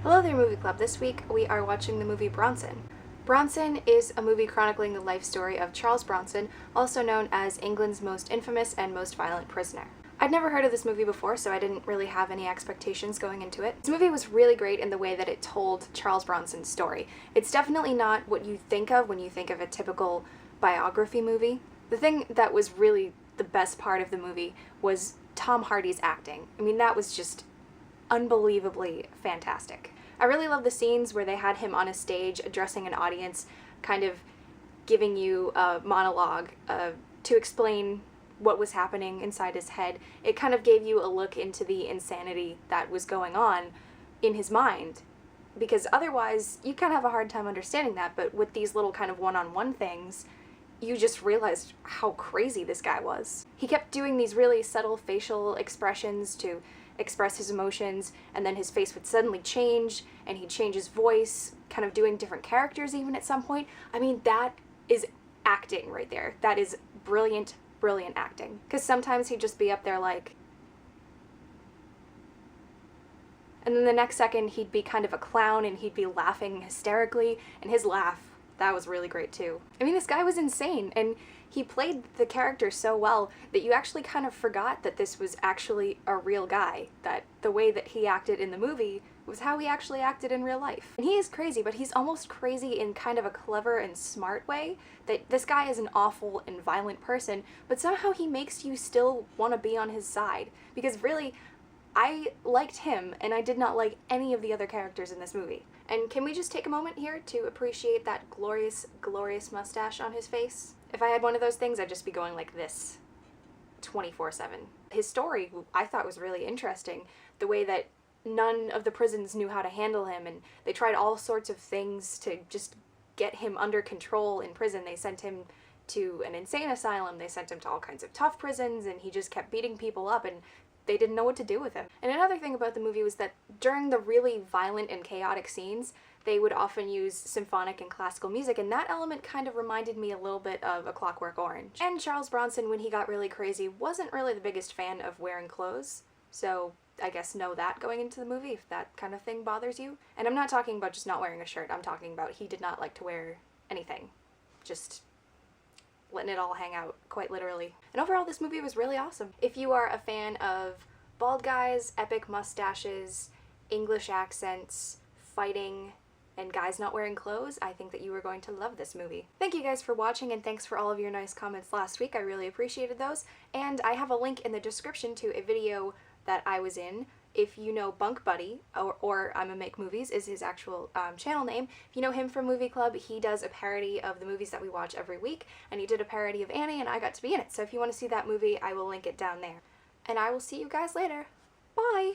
Hello there, Movie Club. This week we are watching the movie Bronson. Bronson is a movie chronicling the life story of Charles Bronson, also known as England's most infamous and most violent prisoner. I'd never heard of this movie before, so I didn't really have any expectations going into it. This movie was really great in the way that it told Charles Bronson's story. It's definitely not what you think of when you think of a typical biography movie. The thing that was really the best part of the movie was Tom Hardy's acting. I mean, that was just unbelievably fantastic. I really love the scenes where they had him on a stage addressing an audience, kind of giving you a monologue to explain what was happening inside his head. It kind of gave you a look into the insanity that was going on in his mind, because otherwise you kind of have a hard time understanding that, but with these little kind of one-on-one things, you just realized how crazy this guy was. He kept doing these really subtle facial expressions to express his emotions, and then his face would suddenly change, and he'd change his voice, kind of doing different characters even at some point. I mean, that is acting right there. That is brilliant, brilliant acting. Because sometimes he'd just be up there like, and then the next second he'd be kind of a clown and he'd be laughing hysterically, and his laugh, that was really great too. I mean, this guy was insane, and he played the character so well that you actually kind of forgot that this was actually a real guy, that the way that he acted in the movie was how he actually acted in real life. And he is crazy, but he's almost crazy in kind of a clever and smart way, that this guy is an awful and violent person, but somehow he makes you still want to be on his side. Because really, I liked him, and I did not like any of the other characters in this movie. And can we just take a moment here to appreciate that glorious, glorious mustache on his face? If I had one of those things, I'd just be going like this 24/7. His story, I thought, was really interesting. The way that none of the prisons knew how to handle him, and they tried all sorts of things to just get him under control in prison. They sent him to an insane asylum, they sent him to all kinds of tough prisons, and he just kept beating people up, and they didn't know what to do with him. And another thing about the movie was that during the really violent and chaotic scenes, they would often use symphonic and classical music, and that element kind of reminded me a little bit of A Clockwork Orange. And Charles Bronson, when he got really crazy, wasn't really the biggest fan of wearing clothes, so I guess know that going into the movie if that kind of thing bothers you. And I'm not talking about just not wearing a shirt, I'm talking about he did not like to wear anything. Just letting it all hang out, quite literally. And overall, this movie was really awesome. If you are a fan of bald guys, epic mustaches, English accents, fighting, and guys not wearing clothes, I think that you are going to love this movie. Thank you guys for watching, and thanks for all of your nice comments last week. I really appreciated those. And I have a link in the description to a video that I was in. If you know Bunk Buddy, or I'ma Make Movies is his actual channel name, if you know him from Movie Club, he does a parody of the movies that we watch every week, and he did a parody of Annie, and I got to be in it. So if you want to see that movie, I will link it down there. And I will see you guys later. Bye!